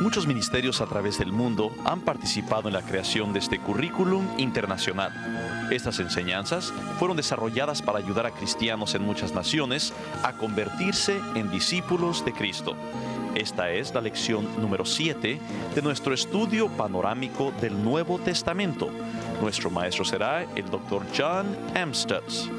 Muchos ministerios a través del mundo han participado en la creación de este currículum internacional. Estas enseñanzas fueron desarrolladas para ayudar a cristianos en muchas naciones a convertirse en discípulos de Cristo. Esta es la lección número 7 de nuestro estudio panorámico del Nuevo Testamento. Nuestro maestro será el Dr. John M. Stutz.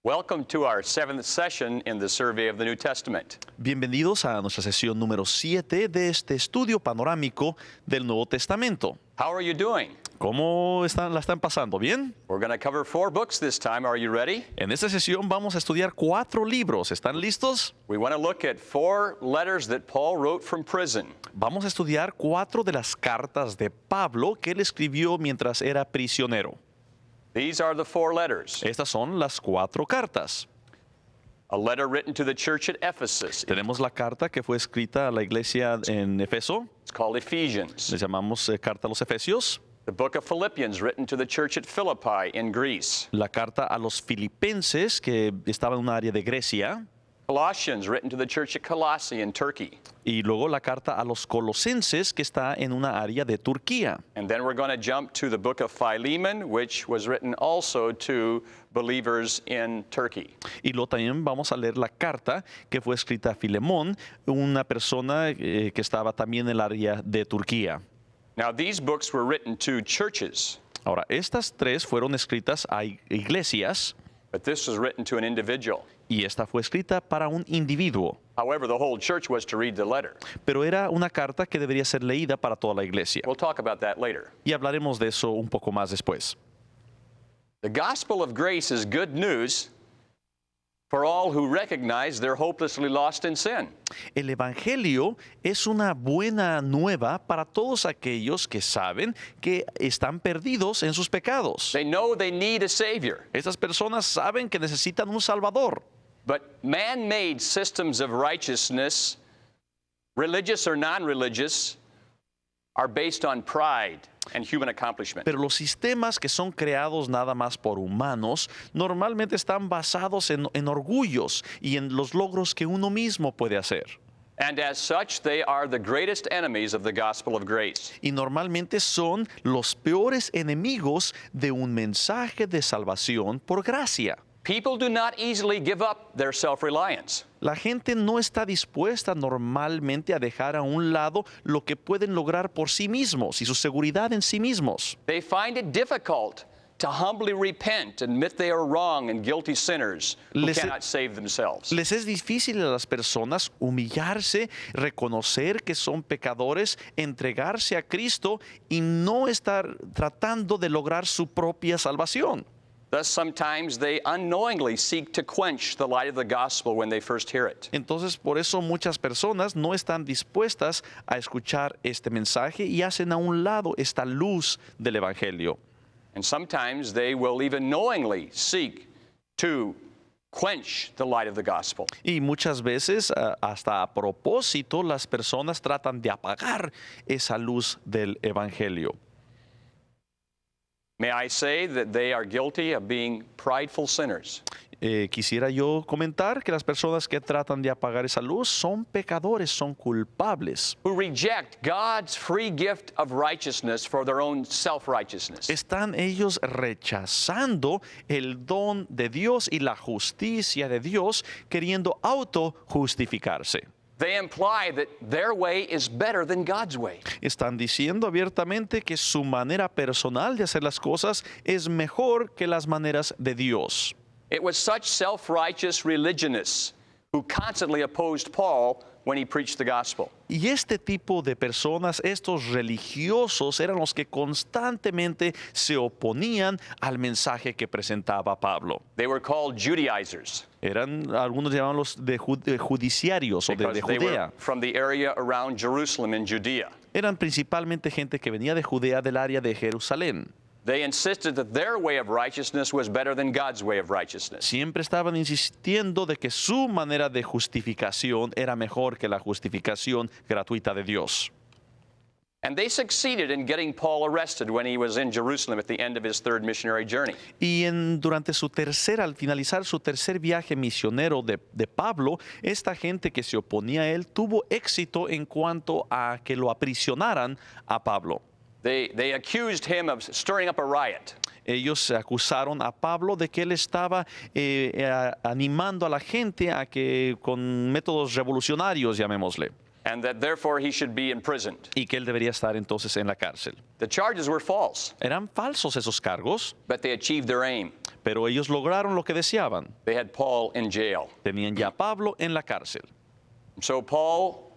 Welcome to our seventh session in the survey of the New Testament. Bienvenidos a nuestra sesión número 7 de este estudio panorámico del Nuevo Testamento. How are you doing? ¿Cómo la están pasando? ¿Bien? We're going to cover 4 books this time. Are you ready? En esta sesión vamos a estudiar 4 libros. ¿Están listos? We want to look at 4 letters that Paul wrote from prison. Vamos a estudiar 4 de las cartas de Pablo que él escribió mientras era prisionero. These are the 4 letters. Estas son las 4 cartas. A letter written to the church at Ephesus. Tenemos la carta que fue escrita a la iglesia en Efeso. It's called Ephesians. Les llamamos carta a los Efesios. The book of Philippians written to the church at Philippi in Greece. La carta a los filipenses que estaba en un área de Grecia. Colossians written to the church at Colossae in Turkey. Y luego la carta a los colosenses que está en una área de Turquía. And then we're going to jump to the book of Philemon, which was written also to believers in Turkey. Y luego también vamos a leer la carta que fue escrita a Filemón, una persona que estaba también en el área de Turquía. Now, these books were written to churches, Ahora, estas 3 fueron escritas a iglesias but this was written to an individual. y esta fue escrita para un individuo. However, the whole church was to read the letter. Pero era una carta que debería ser leída para toda la iglesia. We'll talk about that later. Y hablaremos de eso un poco más después. The gospel of grace is good news for all who recognize they're hopelessly lost in sin. El Evangelio es una buena nueva para todos aquellos que saben que están perdidos en sus pecados. They know they need a Savior, Estas personas saben que necesitan un Salvador. but man-made systems of righteousness, religious or non-religious, are based on pride and human accomplishment. Pero los sistemas que son creados nada más por humanos normalmente están basados en orgullos y en los logros que uno mismo puede hacer. And as such, they are the greatest enemies of the gospel of grace. Y normalmente son los peores enemigos de un mensaje de salvación por gracia. People do not easily give up their self-reliance. La gente no está dispuesta normalmente a dejar a un lado lo que pueden lograr por sí mismos y su seguridad en sí mismos. They find it difficult to humbly repent, admit they are wrong and guilty sinners who Les- cannot save themselves. Les es difícil a las personas humillarse, reconocer que son pecadores, entregarse a Cristo y no estar tratando de lograr su propia salvación. Thus, sometimes they unknowingly seek to quench the light of the gospel when they first hear it. Entonces, por eso muchas personas no están dispuestas a escuchar este mensaje y hacen a un lado esta luz del Evangelio. And sometimes they will even knowingly seek to quench the light of the gospel. Y muchas veces, hasta a propósito, las personas tratan de apagar esa luz del Evangelio. May I say that they are guilty of being prideful sinners. Quisiera yo comentar que las personas que tratan de apagar esa luz son pecadores, son culpables. Who reject God's free gift of righteousness for their own self-righteousness. Están ellos rechazando el don de Dios y la justicia de Dios, queriendo autojustificarse. They imply that their way is better than God's way. Están diciendo abiertamente que su manera personal de hacer las cosas es mejor que las maneras de Dios. It was such self-righteous religionists who constantly opposed Paul when he preached the gospel. Y este tipo de personas, estos religiosos, eran los que constantemente se oponían al mensaje que presentaba Pablo. They were called Judaizers Algunos llamaban los judiciarios o because de they were Judea. from the area around Jerusalem in Judea. Eran principalmente gente que venía de Judea, del área de Jerusalén. They insisted that their way of righteousness was better than God's way of righteousness. Siempre estaban insistiendo de que su manera de justificación era mejor que la justificación gratuita de Dios. And they succeeded in getting Paul arrested when he was in Jerusalem at the end of his third missionary journey. Y durante al finalizar su tercer viaje misionero de Pablo, esta gente que se oponía a él tuvo éxito en cuanto a que lo aprisionaran a Pablo. They accused him of stirring up a riot. Ellos acusaron a Pablo de que él estaba animando a la gente a que con métodos revolucionarios, llamémosle. And that therefore he should be imprisoned. Y que él debería estar entonces en la cárcel. The charges were false. Eran falsos esos cargos, but they achieved their aim. Pero ellos lograron lo que deseaban. They had Paul in jail. Tenían ya a Pablo en la cárcel. So Paul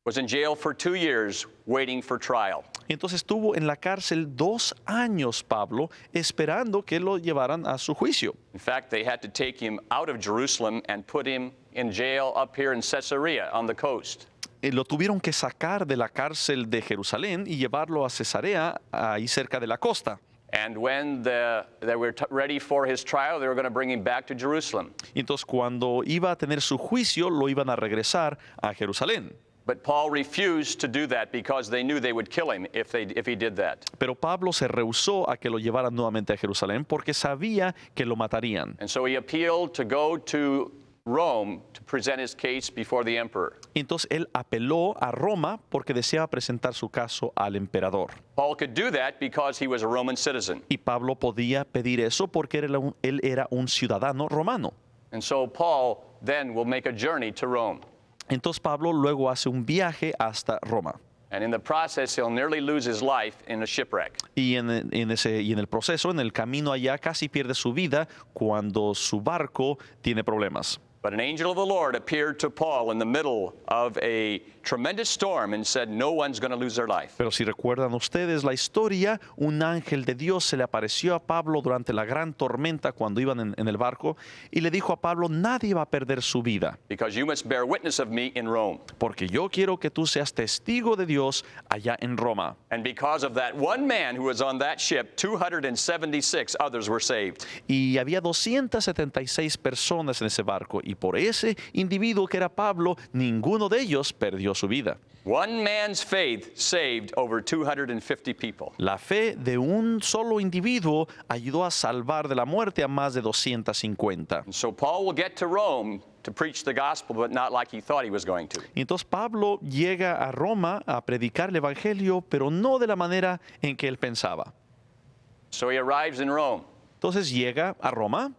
was in jail for 2 years waiting for trial. Entonces estuvo en la cárcel 2 años Pablo esperando que lo llevaran a su juicio. In fact, they had to take him out of Jerusalem and put him in jail up here in Caesarea on the coast. Lo tuvieron que sacar de la cárcel de Jerusalén y llevarlo a Cesarea, ahí cerca de la costa. And when they were ready for his trial, they were going to bring him back to Jerusalem. Entonces cuando iba a tener su juicio, lo iban a regresar a Jerusalén. But Paul refused to do that because they knew they would kill him if he did that. Pero Pablo se rehusó a que lo llevaran nuevamente a Jerusalén porque sabía que lo matarían. And so he appealed to go to Rome to present his case before the emperor. Entonces él apeló a Roma porque deseaba presentar su caso al emperador. Paul could do that because he was a Roman citizen. Y Pablo podía pedir eso porque él era un ciudadano romano. And so Paul then will make a journey to Rome. Entonces Pablo luego hace un viaje hasta Roma. And in the process, he'll nearly lose his life in a shipwreck. Y en el proceso, en el camino allá, casi pierde su vida cuando su barco tiene problemas. But an angel of the Lord appeared to Paul in the middle of a tremendous storm and said, no one's going to lose their life. Pero si recuerdan ustedes la historia, un ángel de Dios se le apareció a Pablo durante la gran tormenta cuando iban en el barco y le dijo a Pablo, nadie va a perder su vida. Because you must bear witness of me in Rome. Porque yo quiero que tú seas testigo de Dios allá en Roma. And because of that one man who was on that ship, 276 others were saved. Y había 276 personas en ese barco. Y por ese individuo que era Pablo, ninguno de ellos perdió su vida. One man's faith saved over 250 people. La fe de un solo individuo ayudó a salvar de la muerte a más de 250. And so Paul will get to Rome to preach the gospel, but not like he thought he was going to. Entonces Pablo llega a Roma a predicar el evangelio, pero no de la manera en que él pensaba. So he arrives in Rome. Entonces llega a Roma.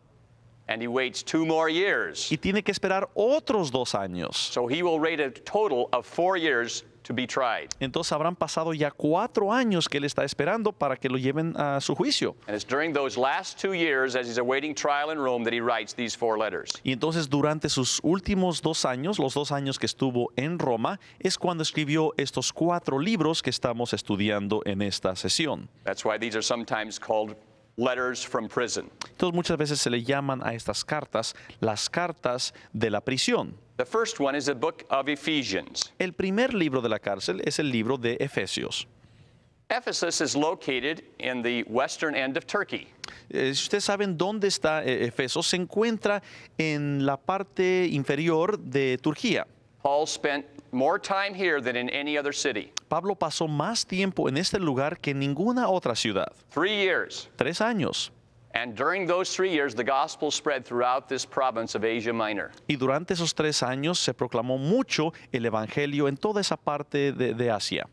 And he waits 2 more years. Y tiene que esperar otros 2 años. So he will wait a total of 4 years to be tried. Entonces habrán pasado ya 4 años que él está esperando para que lo lleven a su juicio. And it's during those last 2 years, as he's awaiting trial in Rome, that he writes these 4 letters. Y entonces durante sus últimos 2 años, los 2 años que estuvo en Roma, es cuando escribió estos 4 libros que estamos estudiando en esta sesión. That's why these are sometimes called letters from prison. Entonces muchas veces se le llaman a estas cartas las cartas de la prisión. The first one is the book of Ephesians. El primer libro de la cárcel es el libro de Efesios. Ephesus is located in the western end of Turkey. Si ustedes saben dónde está Efesos, se encuentra en la parte inferior de Turquía. Paul spent more time here than in any other city. Pablo pasó más tiempo en este lugar que en ninguna otra ciudad. 3 years. 3 años. And during those 3 years, the gospel spread throughout this province of Asia Minor. Y durante esos 3 años se proclamó mucho el evangelio en toda esa parte de Asia.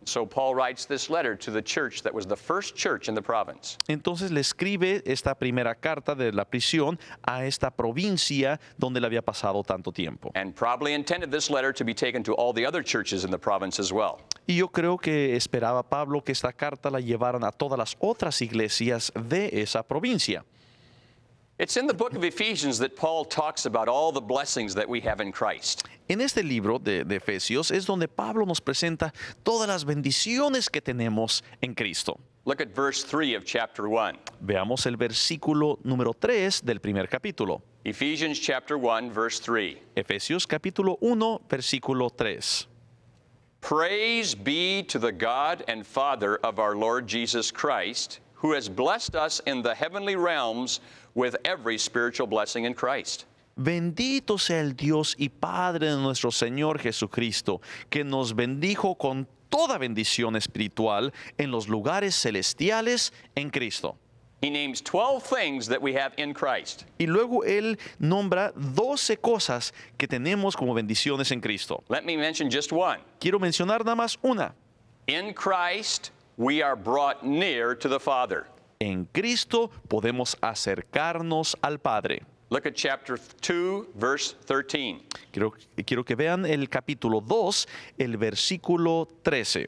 So Paul writes this letter to the church that was the first church in the province. Entonces le escribe esta primera carta de la prisión a esta provincia donde le había pasado tanto tiempo. And probably intended this letter to be taken to all the other churches in the province as well. Y yo creo que esperaba Pablo que esta carta la llevaran a todas las otras iglesias de esa provincia. It's in the book of Ephesians that Paul talks about all the blessings that we have in Christ. En este libro de Efesios es donde Pablo nos presenta todas las bendiciones que tenemos en Cristo. Look at verse 3 of chapter 1. Veamos el versículo número 3 del primer capítulo. Ephesians chapter 1 verse 3. Efesios capítulo 1 versículo 3. Praise be to the God and Father of our Lord Jesus Christ, who has blessed us in the heavenly realms with every spiritual blessing in Christ. Bendito sea el Dios y Padre de nuestro Señor Jesucristo, que nos bendijo con toda bendición espiritual en los lugares celestiales en Cristo. He names 12 things that we have in Christ. Y luego él nombra 12 cosas que tenemos como bendiciones en Cristo. Let me mention just one. Quiero mencionar nada más una. In Christ, we are brought near to the Father. En Cristo podemos acercarnos al Padre. Look at chapter 2, verse 13. Quiero que vean el capítulo 2, el versículo 13.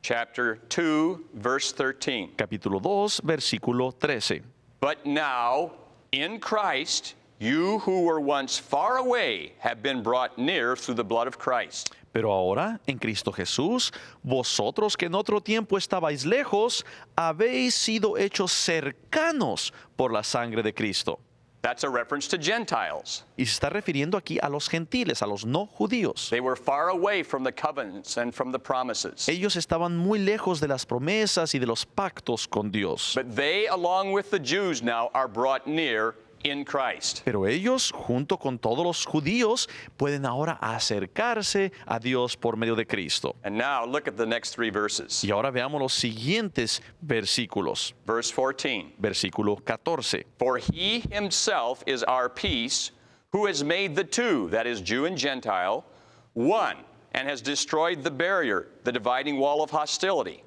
Chapter 2, verse 13. Capítulo 2, versículo 13. But now, in Christ, you who were once far away have been brought near through the blood of Christ. Pero ahora, en Cristo Jesús, vosotros que en otro tiempo estabais lejos, habéis sido hechos cercanos por la sangre de Cristo. That's a reference to Gentiles. Y se está refiriendo aquí a los gentiles, a los no judíos. They were far away from the covenants and from the promises. Ellos estaban muy lejos de las promesas y de los pactos con Dios. But they, along with the Jews now, are brought near in Christ. Pero ellos, junto con todos los judíos, pueden ahora acercarse a Dios por medio de Cristo. And now look at the next 3 verses. Y ahora veamos los siguientes versículos. Verse 14. Versículo 14. For he himself is our peace, who has made the two, that is, Jew and Gentile, one, and has destroyed the barrier, the dividing wall of hostility.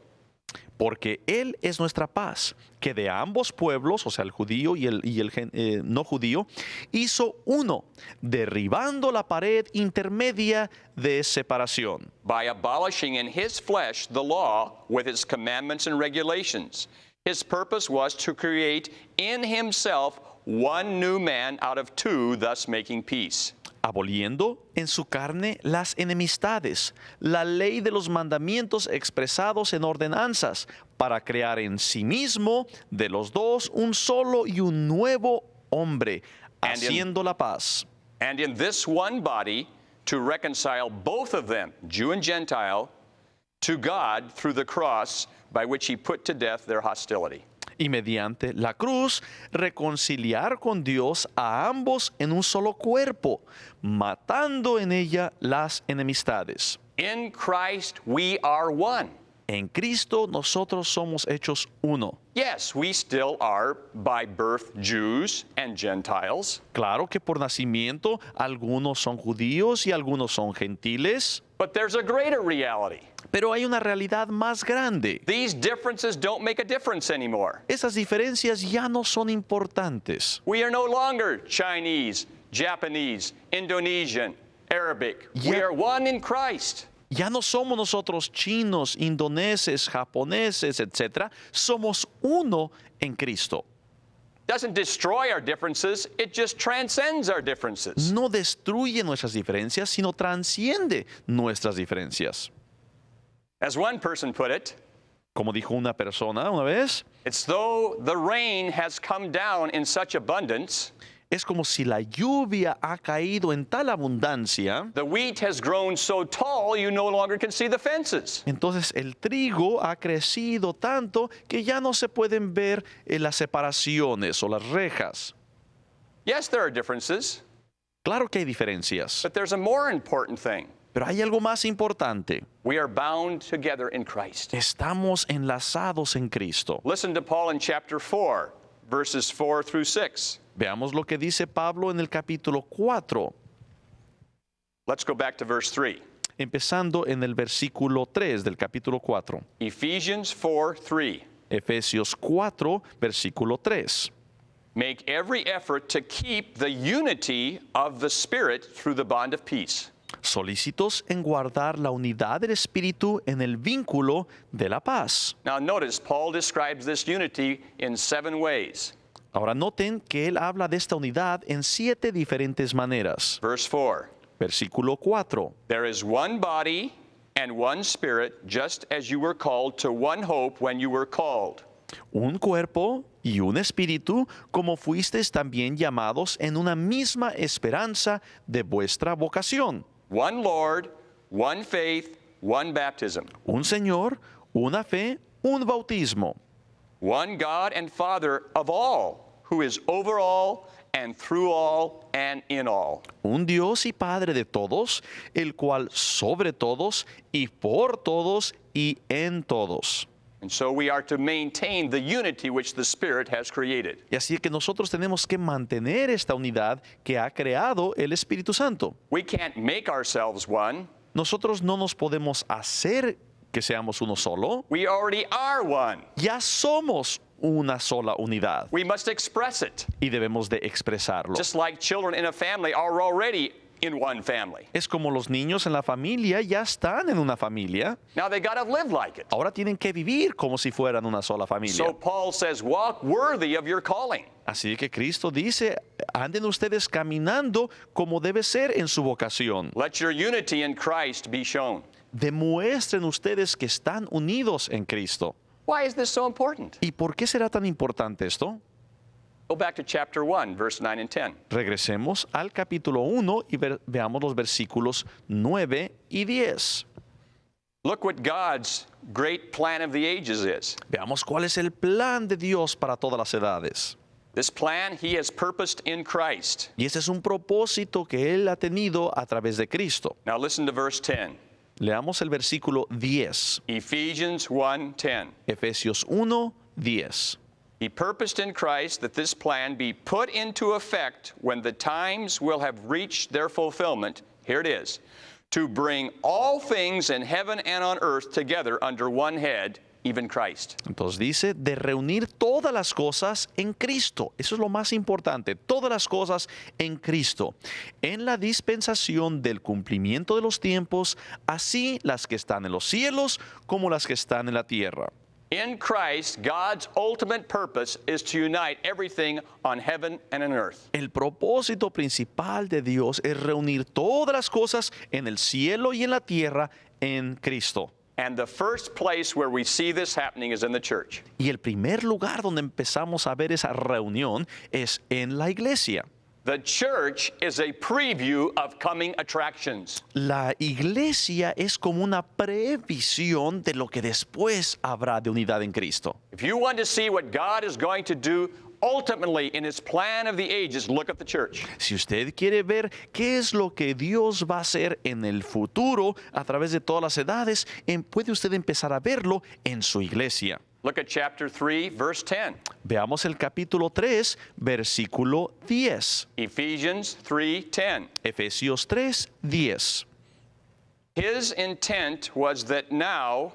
Porque Él es nuestra paz, que de ambos pueblos, o sea, el judío y el no judío, hizo uno, derribando la pared intermedia de separación. By abolishing in his flesh the law with its commandments and regulations. His purpose was to create in himself one new man out of two, thus making peace. Aboliendo en su carne las enemistades, la ley de los mandamientos expresados en ordenanzas, para crear en sí mismo de los dos un solo y un nuevo hombre, haciendo la paz. And in this one body, to reconcile both of them, Jew and Gentile, to God through the cross, by which he put to death their hostility. Y mediante la cruz reconciliar con Dios a ambos en un solo cuerpo, matando en ella las enemistades. In Christ we are one. En Cristo nosotros somos hechos uno. Yes, we still are by birth Jews and Gentiles. Claro que por nacimiento algunos son judíos y algunos son gentiles, But there's a greater reality. pero hay una realidad más grande. These differences don't make a difference anymore. Esas diferencias ya no son importantes. We are no longer Chinese, Japanese, Indonesian, Arabic. We Yeah. are one in Christ. Ya no somos nosotros chinos, indoneses, japoneses, etc. Somos uno en Cristo. Doesn't destroy our differences, it just transcends our differences. No destruye nuestras diferencias, sino transciende nuestras diferencias. As one person put it, Como dijo una persona una vez, it's though the rain has come down in such abundance, es como si la lluvia ha caído en tal abundancia, the wheat has grown so tall you no longer can see the fences. entonces el trigo ha crecido tanto que ya no se pueden ver las separaciones o las rejas. Yes, there are differences, Claro que hay diferencias, but there's a more important thing. pero hay algo más importante. We are bound together in Christ. Estamos enlazados en Cristo. Listen to Paul in chapter 4, verses 4 through 6. Veamos lo que dice Pablo en el capítulo 4, Let's go back to verse 3. empezando en el versículo 3 del capítulo 4. Ephesians 4:3. Efesios 4, versículo 3. Make every effort to keep the unity of the Spirit through the bond of peace. Solícitos en guardar la unidad del Espíritu en el vínculo de la paz. Now notice, Paul describes this unity in 7 ways. Ahora noten que él habla de esta unidad en 7 diferentes maneras. Verse 4. Versículo 4. There is one body and one Spirit, just as you were called to one hope when you were called. Un cuerpo y un espíritu, como fuisteis también llamados en una misma esperanza de vuestra vocación. One Lord, one faith, one baptism. Un Señor, una fe, un bautismo. One God and Father of all, who is over all and through all and in all. Un Dios y Padre de todos, el cual sobre todos y por todos y en todos. And so we are to maintain the unity which the Spirit has created. Y así que nosotros tenemos que mantener esta unidad que ha creado el Espíritu Santo. We can't make ourselves one. Nosotros no nos podemos hacer que seamos uno solo. We already are one. Ya somos una sola unidad We must express it. y debemos de expresarlo. Just like children in a family are already in one family. Es como los niños en la familia ya están en una familia. Now they got to live like it. Ahora tienen que vivir como si fueran una sola familia. So Paul says, walk worthy of your calling. Así que Cristo dice, anden ustedes caminando como debe ser en su vocación. Let your unity in Christ be shown. Demuestren ustedes que están unidos en Cristo. Why is this so important? ¿Y por qué será tan importante esto? Go back to chapter 1, verse 9 and 10. Regresemos al capítulo 1 y veamos los versículos 9 y 10. Look what God's great plan of the ages is. Veamos cuál es el plan de Dios para todas las edades. This plan he has purposed in Christ. Y ese es un propósito que Él ha tenido a través de Cristo. Now listen to verse 10. Leamos el versículo 10. Ephesians 1:10. Efesios 1, 10. He purposed in Christ that this plan be put into effect when the times will have reached their fulfillment. Here it is. To bring all things in heaven and on earth together under one head, even Christ. Entonces dice, de reunir todas las cosas en Cristo. Eso es lo más importante, todas las cosas en Cristo. En la dispensación del cumplimiento de los tiempos, así las que están en los cielos como las que están en la tierra. In Christ, God's ultimate purpose is to unite everything on heaven and on earth. El propósito principal de Dios es reunir todas las cosas en el cielo y en la tierra en Cristo. And the first place where we see this happening is in the church. Y el primer lugar donde empezamos a ver esa reunión es en la iglesia. The church is a preview of coming attractions. La iglesia es como una previsión de lo que después habrá de unidad en Cristo. If you want to see what God is going to do ultimately in his plan of the ages, look at the church. Si usted quiere ver qué es lo que Dios va a hacer en el futuro a través de todas las edades, puede usted empezar a verlo en su iglesia. Look at chapter 3, verse 10. Veamos el capítulo 3, versículo 10. Ephesians 3:10. Efesios 3, 10. His intent was that now,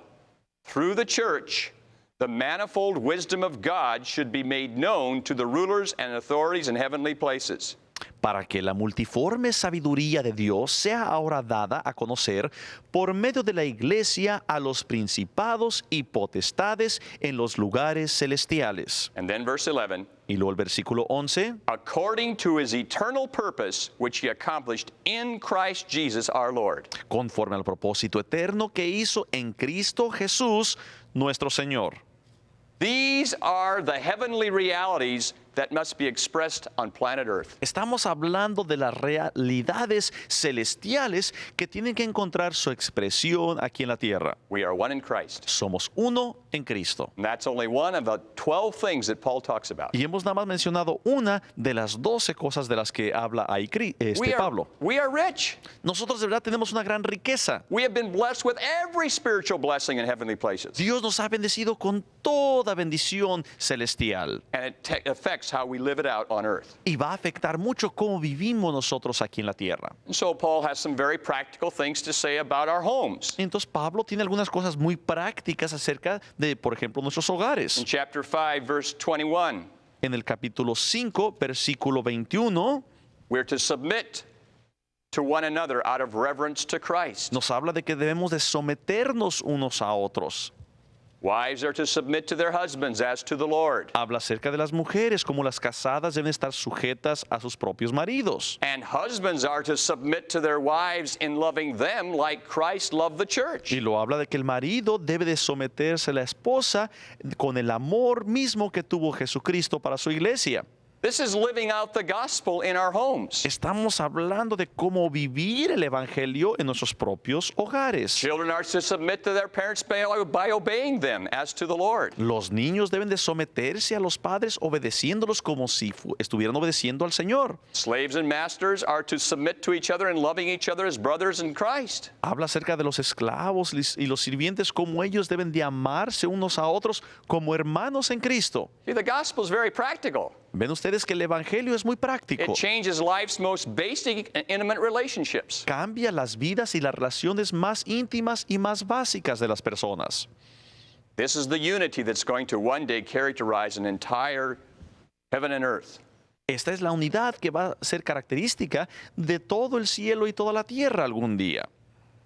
through the church, the manifold wisdom of God should be made known to the rulers and authorities in heavenly places. Para que la multiforme sabiduría de Dios sea ahora dada a conocer por medio de la iglesia a los principados y potestades en los lugares celestiales. And then verse 11. Y luego el versículo 11. According to his eternal purpose, which he accomplished in Christ Jesus our Lord. Conforme al propósito eterno que hizo en Cristo Jesús, nuestro Señor. These are the heavenly realities that must be expressed on planet Earth. Estamos hablando de las realidades celestiales que tienen que encontrar su expresión aquí en la tierra. We are one in Christ. Somos uno en Cristo. And that's only one of the 12 things that Paul talks about. Y hemos nada más mencionado una de las 12 cosas de las que habla ahí Pablo. We are rich. Nosotros de verdad tenemos una gran riqueza. We have been blessed with every spiritual blessing in heavenly places. Dios nos ha bendecido con toda bendición celestial. And it affects how we live it out on earth. Y va a afectar mucho cómo vivimos nosotros aquí en la tierra. And so Paul has some very practical things to say about our homes. Entonces Pablo tiene algunas cosas muy prácticas acerca de, por ejemplo, nuestros hogares. In chapter 5, verse 21, En el capítulo 5, versículo 21, we're to submit to one another out of reverence to Christ. nos habla de que debemos de someternos unos a otros. Wives are to submit to their husbands as to the Lord. Habla acerca de las mujeres, como las casadas deben estar sujetas a sus propios maridos. And husbands are to submit to their wives in loving them like Christ loved the church. Y lo habla de que el marido debe de someterse a la esposa con el amor mismo que tuvo Jesucristo para su iglesia. This is living out the gospel in our homes. Estamos hablando de cómo vivir el evangelio en nuestros propios hogares. Children are to submit to their parents by obeying them as to the Lord. Los niños deben de someterse a los padres obedeciéndolos como si estuvieran obedeciendo al Señor. Slaves and masters are to submit to each other and loving each other as brothers in Christ. Habla acerca de los esclavos y los sirvientes, como ellos deben de amarse unos a otros como hermanos en Cristo. See, the gospel is very practical. Ven ustedes que el evangelio es muy práctico. It changes life's most basic and intimate relationships. Cambia las vidas y las relaciones más íntimas y más básicas de las personas. This is the unity that's going to one day characterize an entire heaven and earth. Esta es la unidad que va a ser característica de todo el cielo y toda la tierra algún día.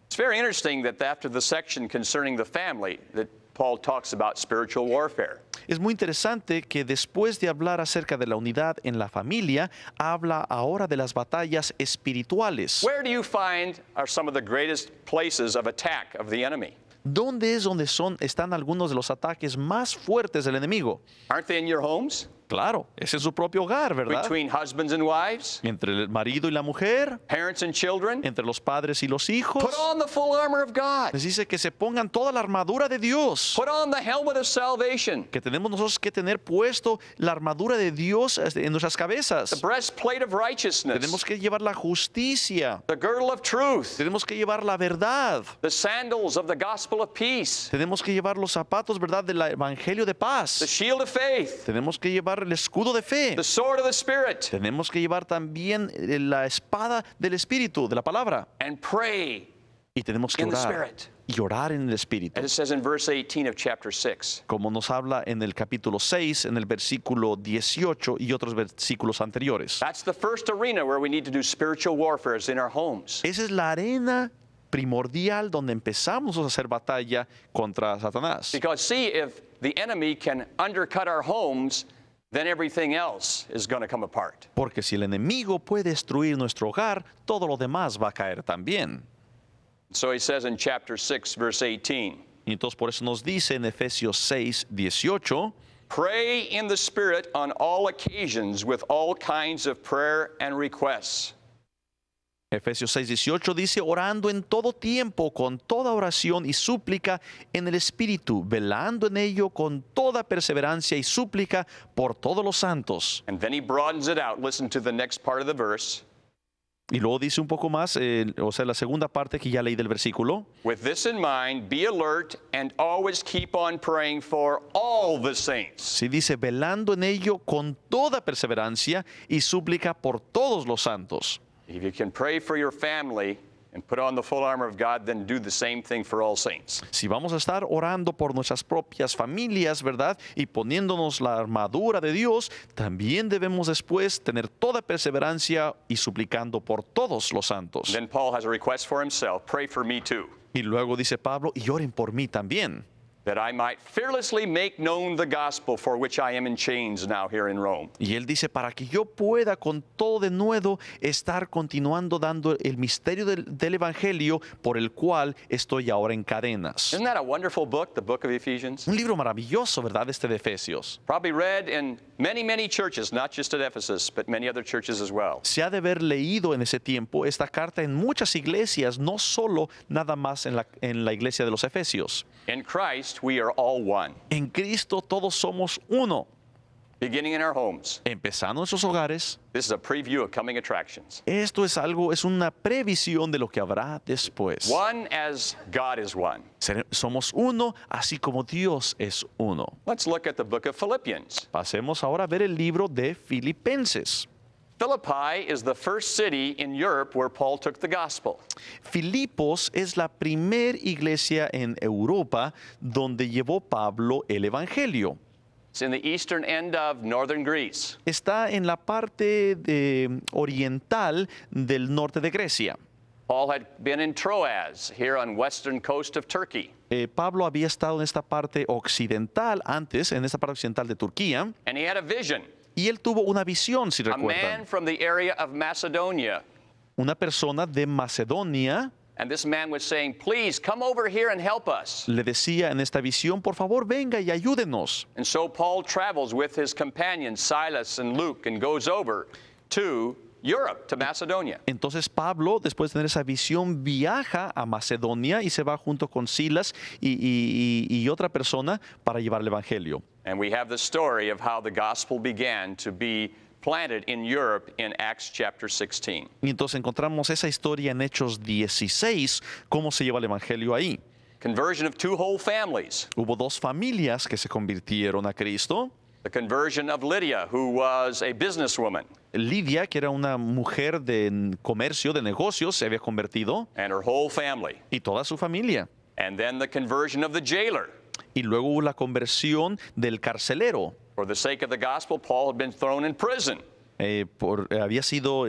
It's very interesting that after the section concerning the family, that Paul talks about spiritual warfare. Es muy interesante que después de hablar acerca de la unidad en la familia, habla ahora de las batallas espirituales. Where do you find are some of the greatest places of attack of the enemy? ¿Dónde es donde están algunos de los ataques más fuertes del enemigo? Aren't they in your homes? Claro, es en su propio hogar, ¿verdad? Between husbands and wives, Entre el marido y la mujer, parents and children. entre los padres y los hijos. Put on the full armor of God. Les dice que se pongan toda la armadura de Dios. Put on the helmet of salvation. Que tenemos nosotros que tener puesto la armadura de Dios en nuestras cabezas. The breastplate of righteousness. Tenemos que llevar la justicia. The girdle of truth. Tenemos que llevar la verdad. The sandals of the gospel of peace. Tenemos que llevar los zapatos, ¿verdad?, del evangelio de The paz. shield of faith. Tenemos que llevar el escudo de fe. The sword of the Spirit. Tenemos que llevar también la espada del Espíritu, de la palabra. And pray, Y tenemos que in the orar. Spirit. Y orar en el Espíritu. as it says in verse 18 of chapter 6. Como nos habla en el capítulo 6, en el versículo 18 y otros versículos anteriores. That's the first arena where we need to do spiritual warfare is in our homes. Esa es la arena primordial donde empezamos a hacer batalla contra Satanás. Because see, if the enemy can undercut our homes, then everything else is going to come apart. Porque si el enemigo puede destruir nuestro hogar, todo lo demás va a caer también. So he says in chapter 6, verse 18, Y entonces por eso nos dice en Efesios 6, 18, pray in the Spirit on all occasions with all kinds of prayer and requests. Efesios 6, 18 dice, orando en todo tiempo, con toda oración y súplica en el Espíritu, velando en ello con toda perseverancia y súplica por todos los santos. And then he broadens it out. Listen to the next part of the verse. Y luego dice un poco más, o sea, la segunda parte que ya leí del versículo. With this in mind, be alert and always keep on praying for all the saints. Sí, dice, velando en ello con toda perseverancia y súplica por todos los santos. If you can pray for your family and put on the full armor of God, then do the same thing for all saints. Si vamos a estar orando por nuestras propias familias, ¿verdad? Y poniéndonos la armadura de Dios, también debemos después tener toda perseverancia y suplicando por todos los santos. Then Paul has a request for himself. Pray for me too, Y luego dice Pablo, y oren por mí también, that I might fearlessly make known the gospel for which I am in chains now here in Rome. y él dice, para que yo pueda con todo de nuevo estar continuando dando el misterio del Evangelio por el cual estoy ahora en cadenas. Isn't that a wonderful book, the book of Ephesians? Un libro maravilloso, ¿verdad? Este de Efesios. Probably read in many, many churches, not just at Ephesus, but many other churches as well. Se ha de haber leído en ese tiempo esta carta en muchas iglesias, no solo nada más en la iglesia de los Efesios. In Christ, we are all one, En Cristo todos somos uno. beginning in our homes. Empezando en sus hogares, This is a preview of coming attractions. esto es una previsión de lo que habrá después. One as God is one. Somos uno, así como Dios es uno. Let's look at the book of Philippians. Pasemos ahora a ver el libro de Filipenses. Philippi is the first city in Europe where Paul took the gospel. Filipos es la primer iglesia en Europa donde llevó Pablo el Evangelio. It's in the eastern end of northern Greece. Está en la parte oriental del norte de Grecia. Paul had been in Troas, here on western coast of Turkey. Pablo había estado en esta parte occidental antes, en esta parte occidental de Turquía, And he had a vision. y él tuvo una visión, si A man recuerdan. from the area of Macedonia Una persona de Macedonia And this man was saying, please come over here and help us. Le decía en esta visión, por favor, venga y ayúdenos. And so Paul travels with his companions, Silas and Luke, and goes over to Europe, to Macedonia. Entonces Pablo, después de tener esa visión, viaja a Macedonia y se va junto con Silas y otra persona para llevar el evangelio. And we have the story of how the gospel began to be planted in Europe in Acts chapter 16. Y entonces encontramos esa historia en Hechos 16, cómo se lleva el evangelio ahí. Conversion of two whole families. Hubo dos familias que se convirtieron a Cristo. The conversion of Lydia, who was a businesswoman, Lidia, que era una mujer de comercio, de negocios, se había convertido, and her whole family. y toda su familia. And then the conversion of the jailer. Y luego hubo la conversión del carcelero. For the sake of the gospel, Paul had been thrown in prison. Había sido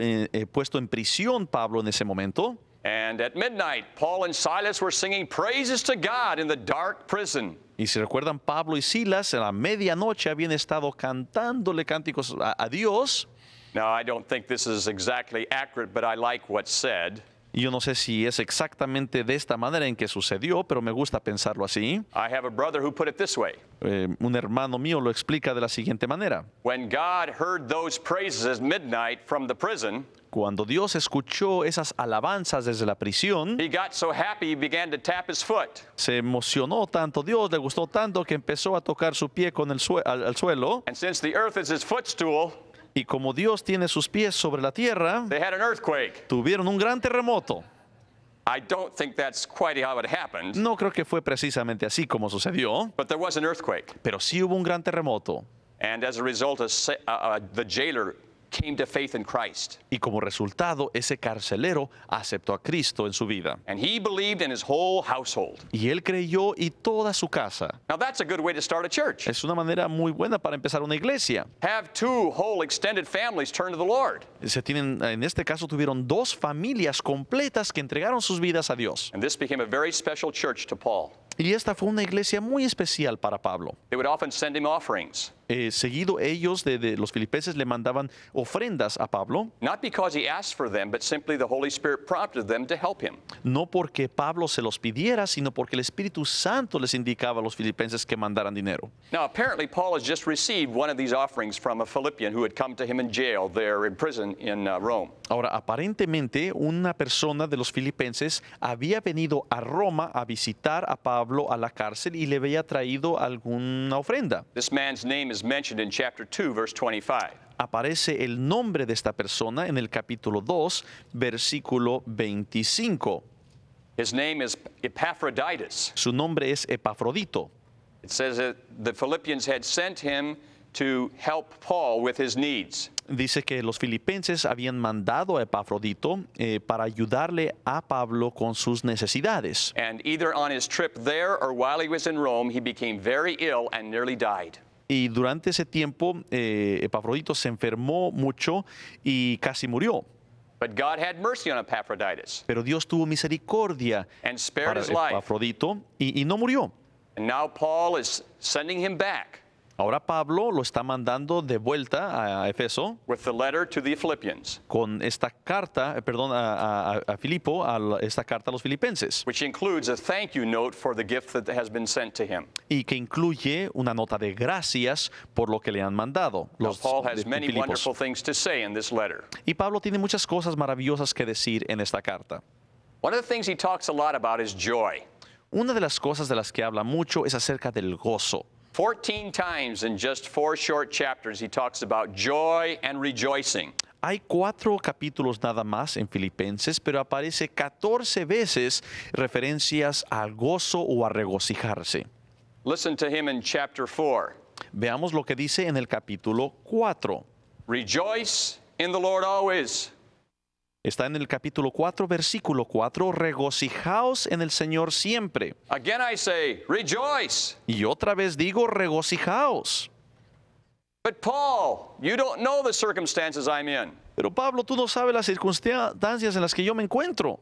puesto en prisión Pablo en ese momento. And at midnight, Paul and Silas were singing praises to God in the dark prison. Y si recuerdan, Pablo y Silas a la medianoche habían estado cantándole cánticos a Dios. Now, I don't think this is exactly accurate, but I like what's said. Y yo no sé si es exactamente de esta manera en que sucedió, pero me gusta pensarlo así. I have a brother who put it this way. Un hermano mío lo explica de la siguiente manera. When God heard those praises at midnight from the prison, Cuando Dios escuchó esas alabanzas desde la prisión, he got so happy he began to tap his foot. se emocionó tanto Dios, le gustó tanto que empezó a tocar su pie con al suelo. And since the earth is his footstool, Y como Dios tiene sus pies sobre la tierra, they had an earthquake. tuvieron un gran terremoto. I don't think that's quite how it happened, No creo que fue precisamente así como sucedió, but there was an earthquake. pero sí hubo un gran terremoto. And as a result, the jailer came to faith in Christ. Y como resultado, ese carcelero aceptó a Cristo en su vida. And he believed in his whole household. Y él creyó y toda su casa. Now, that's a good way to start a church. Es una manera muy buena para empezar una iglesia. Have two whole extended families turn to the Lord. En este caso tuvieron dos familias completas que entregaron sus vidas a Dios. And this became a very special church to Paul. Y esta fue una iglesia muy especial para Pablo. They would often send him offerings, Seguido ellos de los filipenses le mandaban ofrendas a Pablo, not because he asked for them, but simply the Holy Spirit prompted them to help him. no porque Pablo se los pidiera, sino porque el Espíritu Santo les indicaba a los filipenses que mandaran dinero. Now, apparently, Paul has just received one of these offerings from a Philippian who had come to him in jail there in prison in Rome. Ahora, aparentemente, una persona de los filipenses había venido a Roma a visitar a Pablo a la cárcel y le había traído alguna ofrenda. This man's name is mentioned in chapter 2, verse 25. Aparece el nombre de esta persona en el capítulo 2, versículo 25. His name is Epaphroditus. Su nombre es Epafrodito. It says that the Philippians had sent him to help Paul with his needs. Dice que los filipenses habían mandado a Epafrodito para ayudarle a Pablo con sus necesidades. And either on his trip there or while he was in Rome, he became very ill and nearly died. Y durante ese tiempo, Epafrodito se enfermó mucho y casi murió. But God had mercy on Epaphroditus Pero Dios tuvo misericordia and spared para his life. Epafrodito y no murió. And now Paul is sending him back Ahora Pablo lo está mandando de vuelta a Efeso with the letter to the Philippians, con esta carta, a Filipo, esta carta a los filipenses, which includes a thank you note for the gift that has been sent to him. y que incluye una nota de gracias por lo que le han mandado Now, los Paul has de many Filipos. wonderful things to say in this letter. Y Pablo tiene muchas cosas maravillosas que decir en esta carta. One of the things he talks a lot about is joy. Una de las cosas de las que habla mucho es acerca del gozo. 14 times in just 4 short chapters, he talks about joy and rejoicing. Hay 4 capítulos nada más en Filipenses, pero aparece 14 veces referencias al gozo o a regocijarse. Listen to him in chapter 4. Veamos lo que dice en el capítulo 4. Rejoice in the Lord always. Está en el capítulo 4, versículo 4. Regocijaos en el Señor siempre. Again I say, rejoice. Y otra vez digo, regocijaos. But Paul, you don't know the circumstances I'm in. Pero Pablo, tú no sabes las circunstancias en las que yo me encuentro.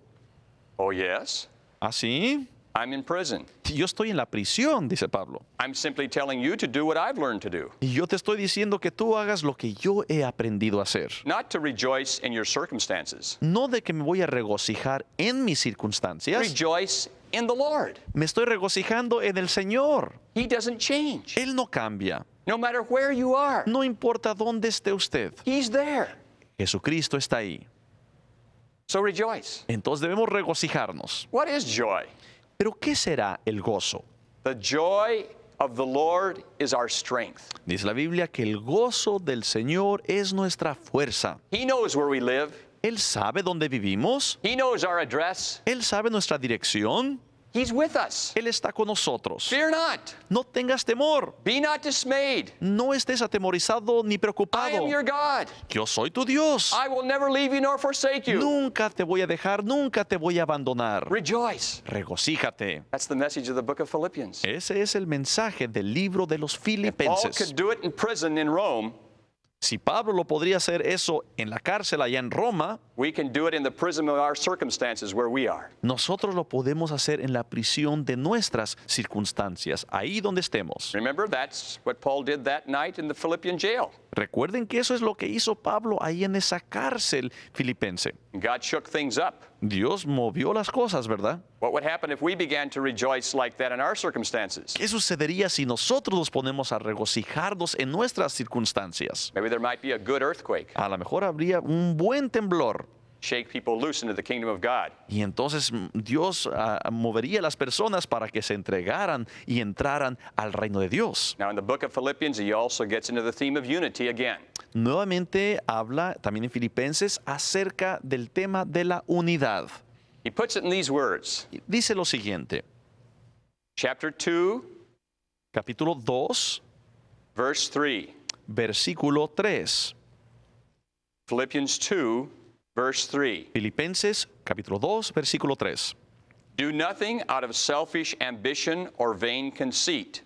Oh, yes? ¿Ah, sí? I'm in prison. Yo estoy en la prisión, dice Pablo. I'm simply telling you to do what I've learned to do, Y yo te estoy diciendo que tú hagas lo que yo he aprendido a hacer. not to rejoice in your circumstances. No de que me voy a regocijar en mis circunstancias. Rejoice in the Lord. Me estoy regocijando en el Señor. He doesn't change. Él no cambia. No matter where you are, No importa dónde esté usted. He's there. Jesucristo está ahí. So rejoice. Entonces debemos regocijarnos. What is joy? Pero ¿qué será el gozo? The joy of the Lord is our strength. Dice la Biblia que el gozo del Señor es nuestra fuerza. He knows where we live. Él sabe dónde vivimos. He knows our address. Él sabe nuestra dirección. He's with us. Él está con nosotros. Fear not. No tengas temor. Be not dismayed. No estés atemorizado ni I preocupado. am your God. Yo soy tu Dios. I will never leave you nor forsake you. Nunca te voy a dejar, nunca te voy a abandonar. Rejoice. Regocíjate. That's the message of the book of Philippians. Ese es el mensaje del libro de los Paul Filipenses. could do it in prison in Rome. Si Pablo lo podría hacer eso en la cárcel allá en Roma, We can do it in the prison of our circumstances where we are. nosotros lo podemos hacer en la prisión de nuestras circunstancias, ahí donde estemos. Remember, that's what Paul did that night in the Philippian jail. Recuerden que eso es lo que hizo Pablo ahí en esa cárcel filipense. God shook things up. Dios movió las cosas, ¿verdad? What would happen if we began to rejoice like that in our circumstances? ¿Qué sucedería si nosotros nos ponemos a regocijarnos en nuestras circunstancias? Maybe there might be a good earthquake, A lo mejor habría un buen temblor. shake people loose into the kingdom of God. Y entonces Dios movería a las personas para que se entregaran y entraran al reino de Dios. Now, in the book of Philippians, he also gets into the theme of unity again. Nuevamente habla también en Filipenses acerca del tema de la unidad. He puts it in these words. Y dice lo siguiente, Chapter 2, capítulo 2, verse 3. versículo 3. Philippians 2, verse 3. Filipenses, capítulo 2, versículo 3. Do nothing out of selfish ambition or vain conceit,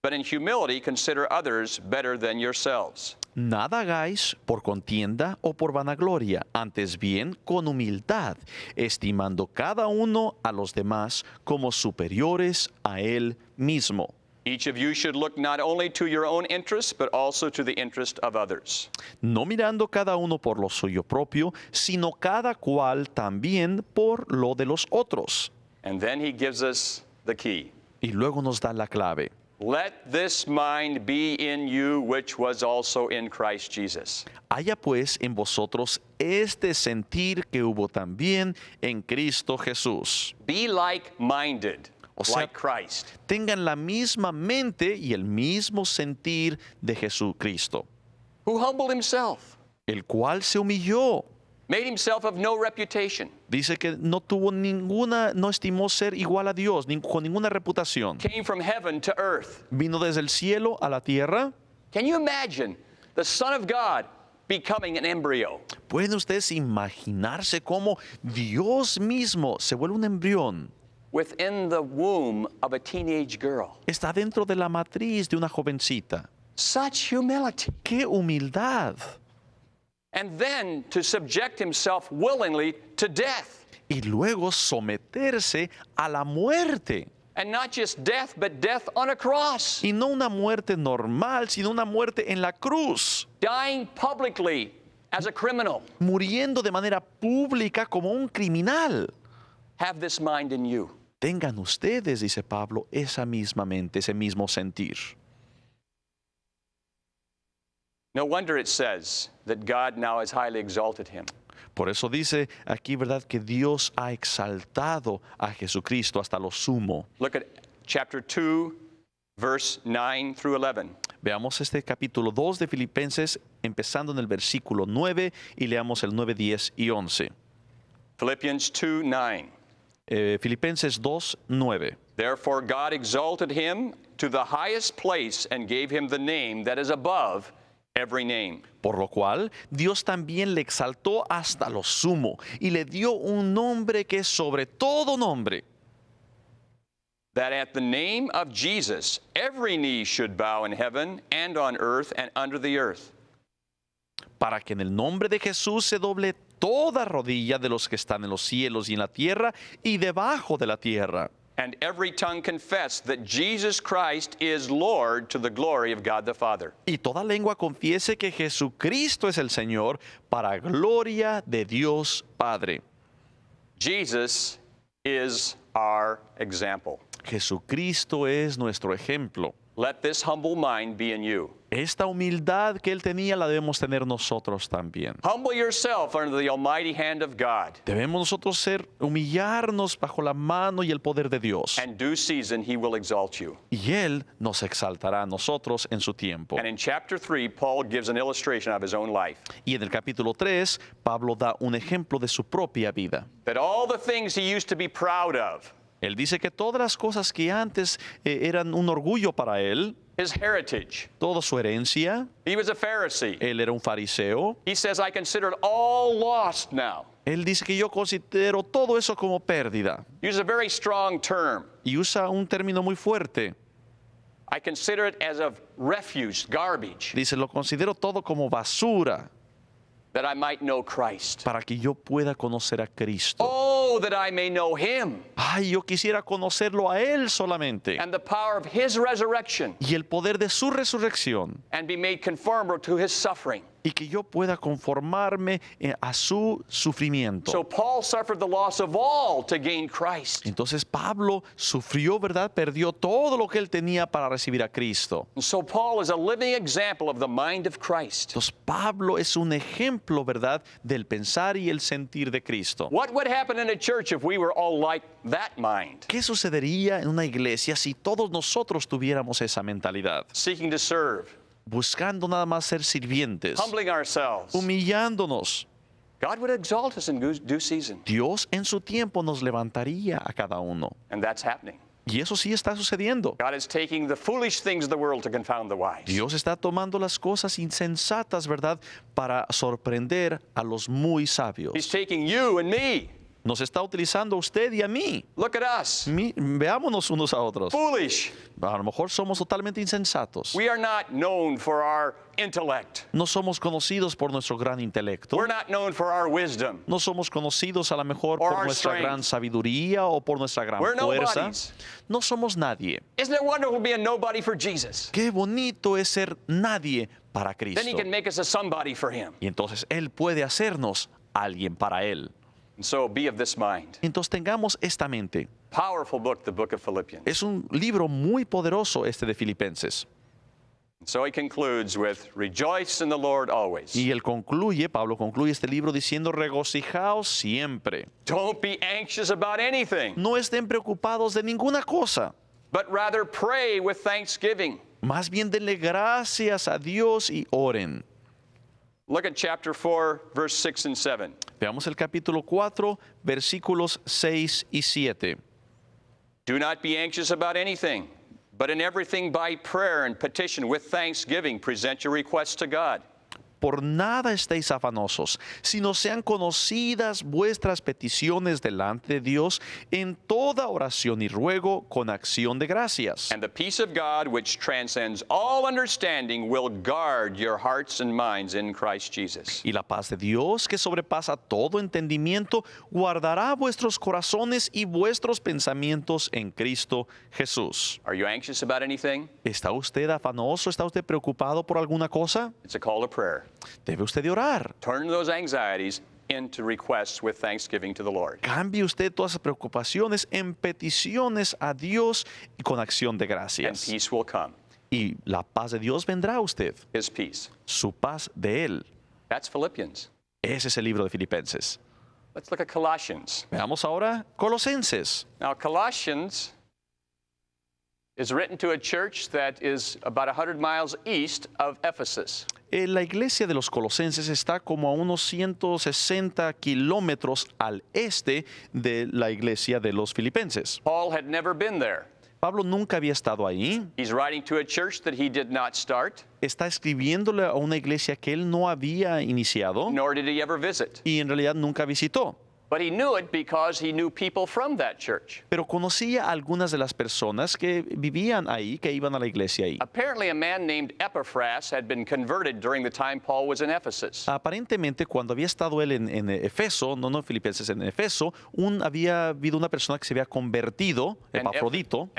but in humility consider others better than yourselves. Nada hagáis por contienda o por vanagloria, antes bien con humildad, estimando cada uno a los demás como superiores a él mismo. Each of you should look not only to your own interests, but also to the interest of others. No mirando cada uno por lo suyo propio, sino cada cual también por lo de los otros. And then he gives us the key. Y luego nos da la clave. Let this mind be in you, which was also in Christ Jesus. Haya pues en vosotros este sentir que hubo también en Cristo Jesús. Be like-minded, O sea, like Christ. Tengan la misma mente y el mismo sentir de Jesucristo, Who humbled himself, el cual se humilló. made himself of no reputation, Dice que no tuvo ninguna, no estimó ser igual a Dios, con ninguna reputación. came from heaven to earth. Vino desde el cielo a la tierra. Can you imagine the Son of God becoming an embryo? ¿Pueden ustedes imaginarse cómo Dios mismo se vuelve un embrión? Within the womb of a teenage girl. Está dentro de la matriz de una jovencita. Such humility. ¡Qué humildad! And then to subject himself willingly to death. Y luego someterse a la muerte. And not just death, but death on a cross. Y no una muerte normal, sino una muerte en la cruz. Dying publicly as a criminal. Muriendo de manera pública como un criminal. Have this mind in you. Tengan ustedes, dice Pablo, esa misma mente, ese mismo sentir. No wonder it says that God now has highly exalted him. Por eso dice aquí, ¿verdad?, que Dios ha exaltado a Jesucristo hasta lo sumo. Look at chapter 2, verse 9 through 11. Veamos este capítulo 2 de Filipenses, empezando en el versículo 9 y leamos el 9, 10 y 11. Philippians 2, 9. Filipenses 2, 9. Therefore God exalted him to the highest place and gave him the name that is above every name. Por lo cual, Dios también le exaltó hasta lo sumo y le dio un nombre que es sobre todo nombre, That at the name of Jesus every knee should bow in heaven and on earth and under the earth. para que en el nombre de Jesús se doble toda rodilla de los que están en los cielos y en la tierra y debajo de la tierra, and every tongue confess that Jesus Christ is Lord to the glory of God the Father. Y toda lengua confiese que Jesucristo es el Señor para gloria de Dios Padre. Jesus is our example. Jesucristo es nuestro ejemplo. Let this humble mind be in you. Esta humildad que Él tenía la debemos tener nosotros también. Humble yourself under the almighty hand of God. Debemos nosotros humillarnos bajo la mano y el poder de Dios. In due season, he will exalt you. Y Él nos exaltará a nosotros en su tiempo. And in chapter 3, Paul gives an illustration of his own life. Y en el capítulo 3, Pablo da un ejemplo de su propia vida. That all the things he used to be proud of, Él dice que todas las cosas que antes eran un orgullo para él, his heritage, toda su herencia, he was a Pharisee. él era un fariseo. He says, I consider it all lost now. Él dice que yo considero todo eso como pérdida. Use a very strong term. Y usa un término muy fuerte. I consider it as of refuse, garbage, Dice, lo considero todo como basura that I might know Christ. para que yo pueda conocer a Cristo. Oh, that I may know him Ay, yo quisiera conocerlo a Él solamente. and the power of his resurrection Y el poder de su resurrección. and be made conformable to his suffering. Y que yo pueda conformarme a su sufrimiento. So Paul suffered the loss of all to gain Christ. Entonces Pablo sufrió, ¿verdad? Perdió todo lo que él tenía para recibir a Cristo. And so Paul is a living example of the mind of Christ. Entonces Pablo es un ejemplo, ¿verdad? Del pensar y el sentir de Cristo. What would happen in a church if we were all like that mind? ¿Qué sucedería en una iglesia si todos nosotros tuviéramos esa mentalidad? Seeking to serve, Buscando nada más ser sirvientes, humbling ourselves. humillándonos. God would exalt us in due season. Dios en su tiempo nos levantaría a cada uno. And that's happening. Y eso sí está sucediendo. God is taking the foolish things of the world to confound the wise. Dios está tomando las cosas insensatas, ¿verdad? Para sorprender a los muy sabios. He's taking you and me. Nos está utilizando a usted y a mí. Look at us. Veámonos unos a otros. Foolish. A lo mejor somos totalmente insensatos. We are not known for our intellect. No somos conocidos por nuestro gran intelecto. We're not known for our wisdom. No somos conocidos a lo mejor Or por our nuestra strength. gran sabiduría o por nuestra gran We're fuerza. nobodies. No somos nadie. Isn't it wonderful to be a nobody for Jesus? Qué bonito es ser nadie para Then he Cristo. can make us a somebody for him. Y entonces Él puede hacernos alguien para Él. And so be of this mind. Entonces tengamos esta mente. Powerful book, the book of Philippians. Es un libro muy poderoso este de Filipenses. And so he concludes with, rejoice in the Lord always. Y Pablo concluye este libro diciendo, regocijaos siempre. Don't be anxious about anything, No estén preocupados de ninguna cosa. but rather pray with thanksgiving. Más bien denle gracias a Dios y oren. Look at chapter 4, verse 6 and 7. Veamos el capítulo 4, versículos 6 y 7. Do not be anxious about anything, but in everything by prayer and petition with thanksgiving present your requests to God. Por nada estéis afanosos, sino sean conocidas vuestras peticiones delante de Dios en toda oración y ruego con acción de gracias. And the peace of God, which transcends all understanding, will guard your hearts and minds in Christ Jesus. Y la paz de Dios, que sobrepasa todo entendimiento, guardará vuestros corazones y vuestros pensamientos en Cristo Jesús. Are you anxious about anything? ¿Está usted afanoso? ¿Está usted preocupado por alguna cosa? It's a call to prayer. Debe usted de orar. Turn those anxieties into requests with thanksgiving to the Lord. Cambie usted todas esas preocupaciones en peticiones a Dios y con acción de And gracias. peace will come. Y la paz de Dios vendrá a usted. His peace. Su paz de Él. That's Philippians. Ese es el libro de Filipenses. Let's look at Colossians. Veamos ahora Colosenses. Now, Colossians is written to a church that is about 100 miles east of Ephesus. La iglesia de los Colosenses está como a unos 160 kilómetros al este de la iglesia de los Filipenses. Paul had never been there. Pablo nunca había estado ahí. He's writing to a church that he did not start, Está escribiéndole a una iglesia que él no había iniciado nor did he ever visit. y en realidad nunca visitó. But he knew it because he knew people from that church. pero conocía a algunas de las personas que vivían ahí, que iban a la iglesia ahí. Apparently, a man named Epaphras had been converted during the time Paul was in Ephesus. Aparentemente, cuando había estado él en Efeso, no en Filipenses, en Efeso, había habido una persona que se había convertido, Epafrodito,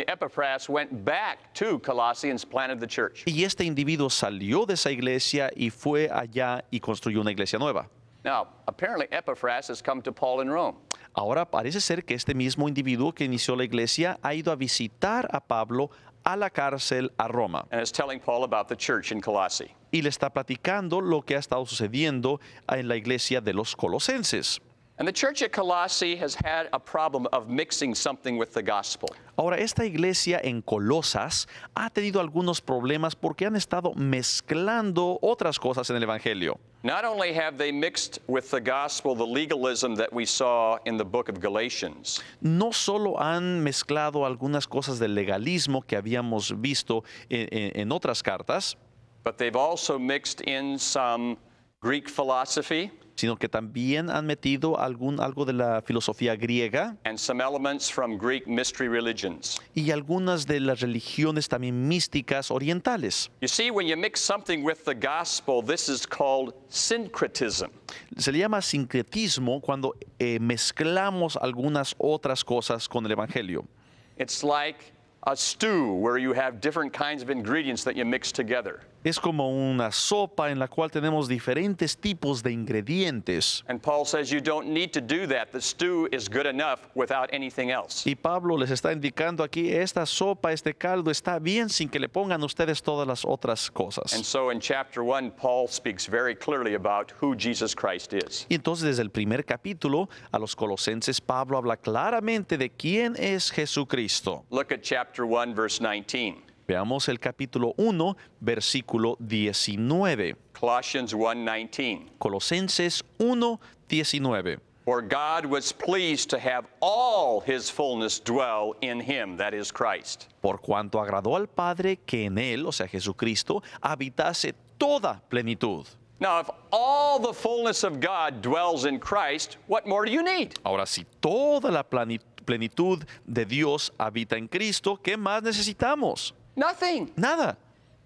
Epaphras went back to Colossae and planted the church. y este individuo salió de esa iglesia y fue allá y construyó una iglesia nueva. Now, apparently, Epaphras has come to Paul in Rome. Ahora parece ser que este mismo individuo que inició la iglesia ha ido a visitar a Pablo a la cárcel a Roma And is telling Paul about the church in Colossae. y le está platicando lo que ha estado sucediendo en la iglesia de los colosenses. And the church at Colossae has had a problem of mixing something with the gospel. Ahora, esta iglesia en Colosas ha tenido algunos problemas porque han estado mezclando otras cosas en el Evangelio. Not only have they mixed with the gospel the legalism that we saw in the book of Galatians, No solo han mezclado algunas cosas del legalismo que habíamos visto en otras cartas, but they've also mixed in some Greek philosophy sino que también han metido algo de la filosofía griega and some elements from Greek mystery religions. y algunas de las religiones también místicas orientales. You see, when you mix something with the gospel, this is called syncretism. Se le llama sincretismo cuando mezclamos algunas otras cosas con el Evangelio. It's like a stew where you have different kinds of ingredients that you mix together. Es como una sopa en la cual tenemos diferentes tipos de ingredientes. And Paul says you don't need to do that. The stew is good enough without anything else. Y Pablo les está indicando aquí, esta sopa, este caldo está bien sin que le pongan ustedes todas las otras And cosas. so in chapter 1, Paul speaks very clearly about who Jesus Christ is. Y entonces desde el primer capítulo a los colosenses, Pablo habla claramente de quién es Jesucristo. Look at chapter 1, verse 19. Veamos el capítulo 1, versículo 19. Colossians 1:19. Colosenses 1, 19. For God was pleased to have all his fullness dwell in him, that is Christ. Por cuanto agradó al Padre que en él, o sea Jesucristo, habitase toda plenitud. Now, if all the fullness of God dwells in Christ, what more do you need? Ahora, si toda la plenitud de Dios habita en Cristo, ¿qué más necesitamos? Nothing. Nada.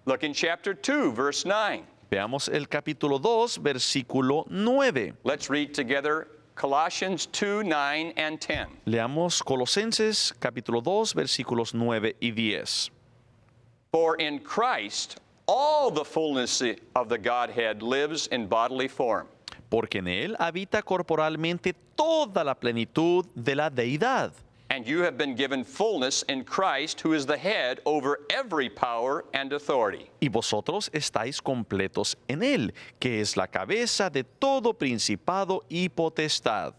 Look in chapter 2, verse 9. Veamos el capítulo 2, versículo 9. Let's read together Colossians 2, 9 and 10. Leamos Colosenses capítulo 2, versículos 9 y 10. For in Christ all the fullness of the Godhead lives in bodily form. Porque en él habita corporalmente toda la plenitud de la deidad. And you have been given fullness in Christ, who is the head over every power and authority. Y vosotros estáis completos en él, que es la cabeza de todo principado y potestad.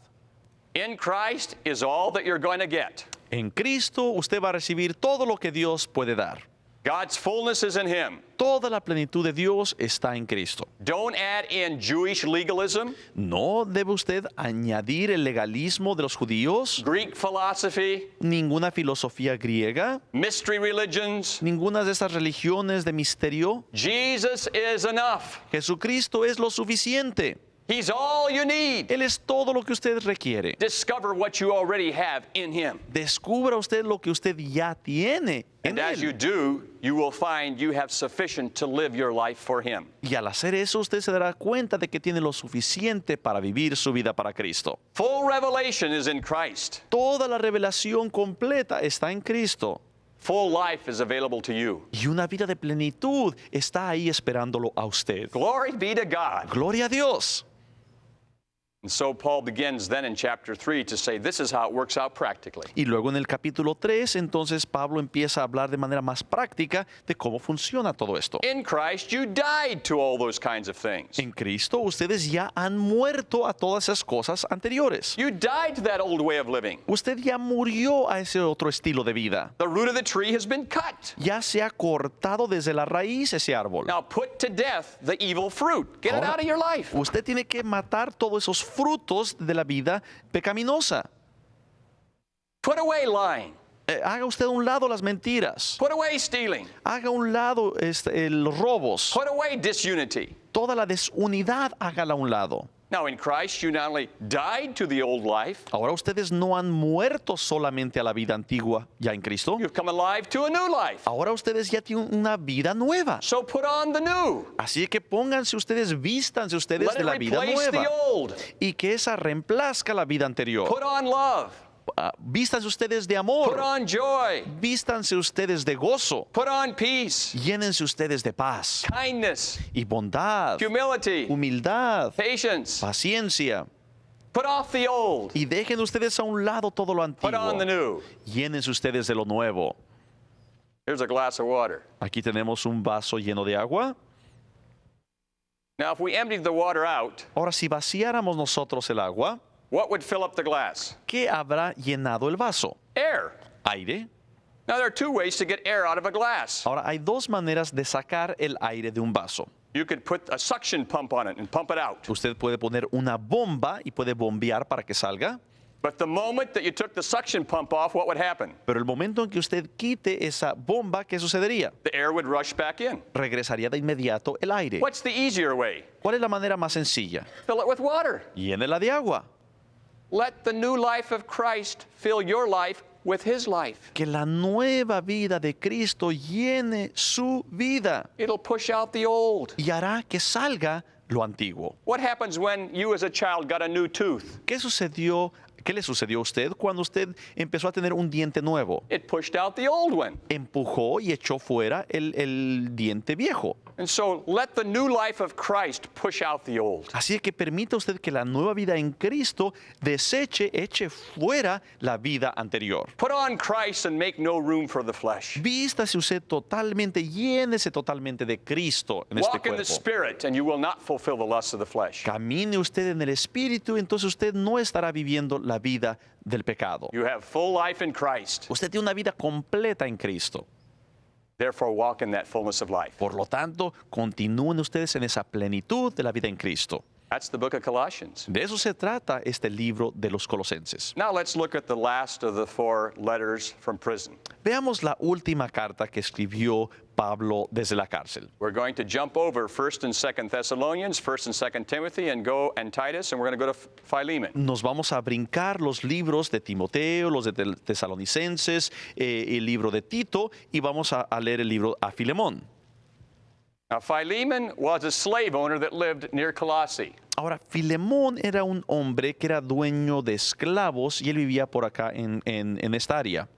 In Christ is all that you're going to get. En Cristo usted va a recibir todo lo que Dios puede dar. God's fullness is in him. Toda la plenitud de Dios está en Cristo. Don't add in Jewish legalism, No debe usted añadir el legalismo de los judíos, Greek philosophy, ninguna filosofía griega, mystery religions. ninguna de estas religiones de misterio. Jesus is enough. Jesucristo es lo suficiente. He's all you need. Él es todo lo que usted requiere. Discover what you already have in him. Descubra usted lo que usted ya tiene en And as you él. do, you will find you have sufficient to live your life for him. Y al hacer eso, usted se dará cuenta de que tiene lo suficiente para vivir su vida para Cristo. Full revelation is in Christ. Toda la revelación completa está en Cristo. Full life is available to you. Y una vida de plenitud está ahí esperándolo a usted. Glory be to God. Gloria a Dios. And so Paul begins then in chapter 3 to say this is how it works out practically. Y luego en el capítulo 3, entonces Pablo empieza a hablar de manera más práctica de cómo funciona todo esto. In Christ you died to all those kinds of things. En Cristo ustedes ya han muerto a todas esas cosas anteriores. You died to that old way of living. Usted ya murió a ese otro estilo de vida. The root of the tree has been cut. Ya se ha cortado desde la raíz ese árbol. Now put to death the evil fruit. Get it Ahora, out of your life. usted tiene que matar todos esos frutos de la vida pecaminosa. Put away lying. Haga usted a un lado las mentiras. Put away stealing. Haga a un lado los robos. Put away disunity. Toda la desunidad hágala a un lado. Now, in Christ, you not only died to the old life, Ahora ustedes no han muerto solamente a la vida antigua ya en Cristo. you've come alive to a new life. Ahora ustedes ya tienen una vida nueva. So put on the new. Así que pónganse ustedes, vístanse ustedes Let de it la vida replace nueva. the old. Y que esa reemplazca la vida anterior. Put on love. Vístanse ustedes de Put amor. on joy. Vístanse ustedes de gozo. Put on peace, Llénense ustedes de paz kindness, y bondad, humility, humildad, patience. paciencia. Put off the old. Y dejen ustedes a un lado todo lo Put on the antiguo. new. Llénense ustedes de lo nuevo. Here's a glass of water. Aquí tenemos un vaso lleno de agua. Now, if we emptied the water out, Ahora, si vaciáramos nosotros el agua, what would fill up the glass? ¿qué habrá llenado el vaso? Air. Aire. Now, there are two ways to get air out of a glass. Ahora, hay dos maneras de sacar el aire de un vaso. You could put a suction pump on it and pump it out. Usted puede poner una bomba y puede bombear para que salga, But the moment that you took the suction pump off, what would happen? pero el momento en que usted quite esa bomba, ¿qué sucedería? The air would rush back in. Regresaría de inmediato el aire. What's the easier way? ¿Cuál es la manera más sencilla? Fill it with water. Llénela de agua. Let the new life of Christ fill your life with his life. Que la nueva vida de Cristo llene su vida It'll push out the old. y hará que salga lo antiguo. What happens when you as a child got a new tooth? ¿Qué sucedió? ¿Qué le sucedió a usted cuando usted empezó a tener un diente nuevo? It pushed out the old one. Empujó y echó fuera el diente viejo. And so let the new life of Christ push out the old. Así que permita usted que la nueva vida en Cristo deseche, eche fuera la vida anterior. Put on Christ and make no room for the flesh. Vístase usted totalmente, llénese totalmente de Cristo en este Walk in the cuerpo. Spirit and you will not fulfill the lusts of the flesh. Camine usted en el Espíritu, entonces usted no estará viviendo la vida del pecado. You have full life in Christ. Usted tiene una vida completa en Cristo. Therefore, walk in that fullness of life. Por lo tanto, continúen ustedes en esa plenitud de la vida en Cristo. That's the book of Colossians. De eso se trata este libro de los Colosenses. Now let's look at the last of the four letters from prison. Veamos la última carta que escribió Pablo desde la cárcel. We're going to jump over 1st and 2nd Thessalonians, 1st and 2nd Timothy, and Titus, and we're going to go to Philemon. Nos vamos a brincar los libros de Timoteo, los de Tesalonicenses, el libro de Tito, y vamos a leer el libro a Filemón. Now, Philemon was a slave owner that lived near Colossae. Ahora, Filemón era un hombre que era dueño de esclavos y él vivía por acá en esta área.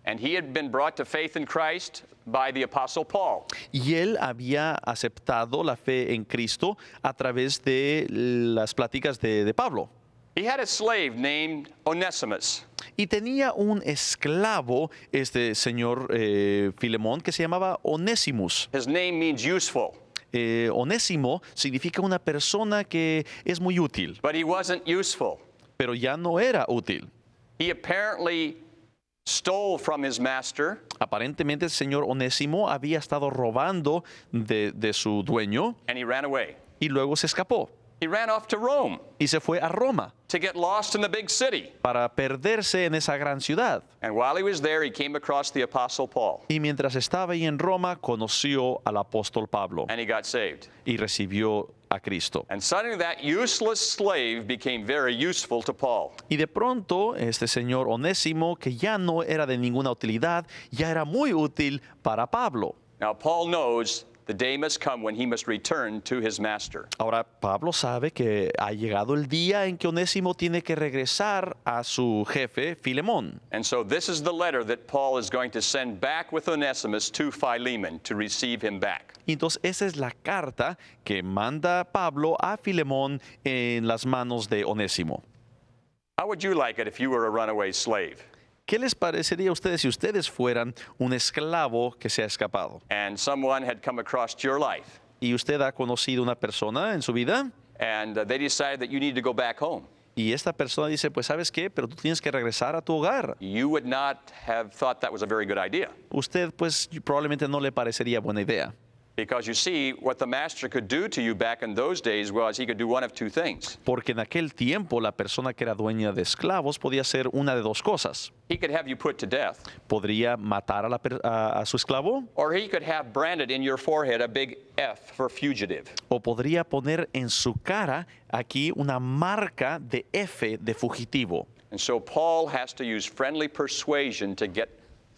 And he had been brought to faith in Christ by the Apostle Paul. Y él había aceptado la fe en Cristo a través de las pláticas de Pablo. He had a slave named Onesimus. Y tenía un esclavo, este señor Filemón, que se llamaba Onésimus. His name means useful, Onésimo significa una persona que es muy útil, but he wasn't useful. pero ya no era útil. He apparently stole from his master, Aparentemente el señor Onésimo había estado robando de su dueño and he ran away. y luego se escapó He ran off to Rome y se fue a Roma to get lost in the big city. para perderse en esa gran ciudad. And while he was there, he came across the Apostle Paul, Y mientras estaba ahí en Roma, conoció al apóstol Pablo and he got saved. y recibió a Cristo. And suddenly that useless slave became very useful to Paul. Y de pronto, este señor Onésimo, que ya no era de ninguna utilidad, ya era muy útil para Pablo. Now, Paul knows the day must come when he must return to his master. Ahora, Pablo sabe que ha llegado el día en que Onésimo tiene que regresar a su jefe, Filemón. And so this is the letter that Paul is going to send back with Onesimus to Philemon to receive him back. Y entonces esa es la carta que manda Pablo a Filemón en las manos de Onésimo. How would you like it if you were a runaway slave ¿Qué les parecería a ustedes si ustedes fueran un esclavo que se ha escapado? and someone had come across your life Y usted ha conocido una persona en su vida and they decided that you need to go back home? y esta persona dice, pues ¿sabes qué? Pero tú tienes que regresar a tu hogar. You would not have thought that was a very good idea. Usted pues probablemente no le parecería buena idea. Because you see, what the master could do to you back in those days was he could do one of two things. Porque en aquel tiempo la persona que era dueña de esclavos podía hacer una de dos cosas. He could have you put to death, Podría matar a su esclavo or he could have branded in your forehead a big F for fugitive. o podría poner en su cara aquí una marca de F de fugitivo. And so Paul has to use friendly persuasion to get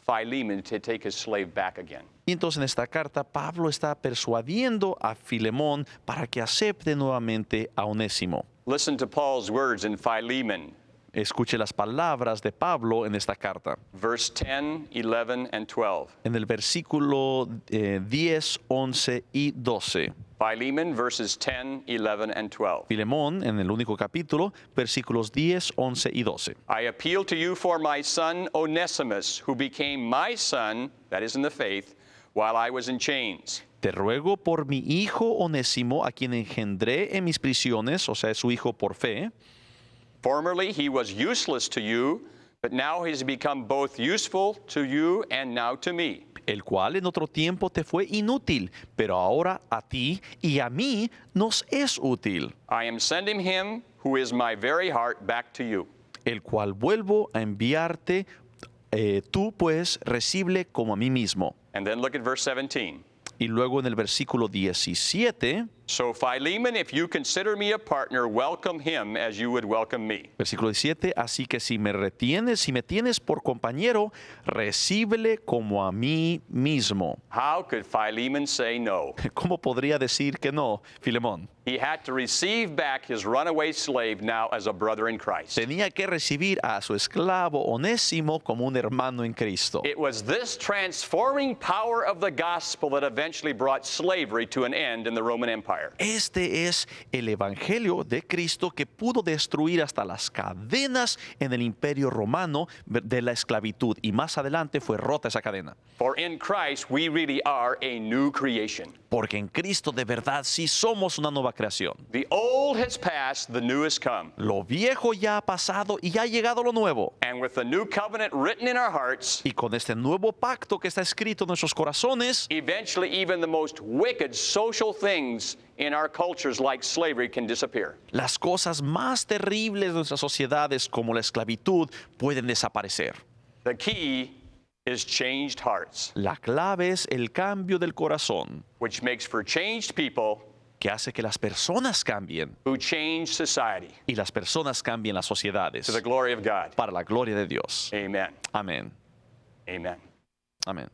Philemon to take his slave back again. Y entonces en esta carta Pablo está persuadiendo a Filemón para que acepte nuevamente a Onésimo. Listen to Paul's words in Philemon, Escuche las palabras de Pablo en esta carta. verse 10, 11, and 12. En el versículo 10, 11 y 12. Philemon, verses 10, 11, and 12. Filemón, en el único capítulo, versículos 10, 11 y 12. I appeal to you for my son Onesimus, who became my son, that is in the faith, while I was in chains. Te ruego por mi hijo Onésimo, a quien engendré en mis prisiones, o sea, es su hijo por fe. Formerly he was useless to you, but now he has become both useful to you and now to me. El cual en otro tiempo te fue inútil, pero ahora a ti y a mí nos es útil. I am sending him, who is my very heart, back to you. El cual vuelvo a enviarte, tú pues recible como a mí mismo. And then look at verse 17. Y luego en el versículo 17, So Philemon, if you consider me a partner, welcome him as you would welcome me. versículo 17, así que si me retienes, si me tienes por compañero, recíbele como a mí mismo. How could Philemon say no? ¿Cómo podría decir que no, Filemón? He had to receive back his runaway slave now as a brother in Christ. Tenía que recibir a su esclavo Onésimo como un hermano en Cristo. It was this transforming power of the gospel that eventually brought slavery to an end in the Roman Empire. Este es el evangelio de Cristo que pudo destruir hasta las cadenas en el imperio romano de la esclavitud. Y más adelante fue rota esa cadena. For in Christ we really are a new creation. Porque en Cristo de verdad sí somos una nueva creación. The old has passed, the new has come. Lo viejo ya ha pasado y ya ha llegado lo nuevo. And with the new covenant written in our hearts, Y con este nuevo pacto que está escrito en nuestros corazones, eventually even the most wicked social things in our cultures like slavery can disappear. las cosas más terribles de nuestras sociedades como la esclavitud pueden desaparecer. The key is changed hearts, La clave es el cambio del corazón, which makes for changed people que hace que las personas cambien who change society y las personas cambien las sociedades to the glory of God. para la gloria de Dios. Amen. Amén. Amen. Amén.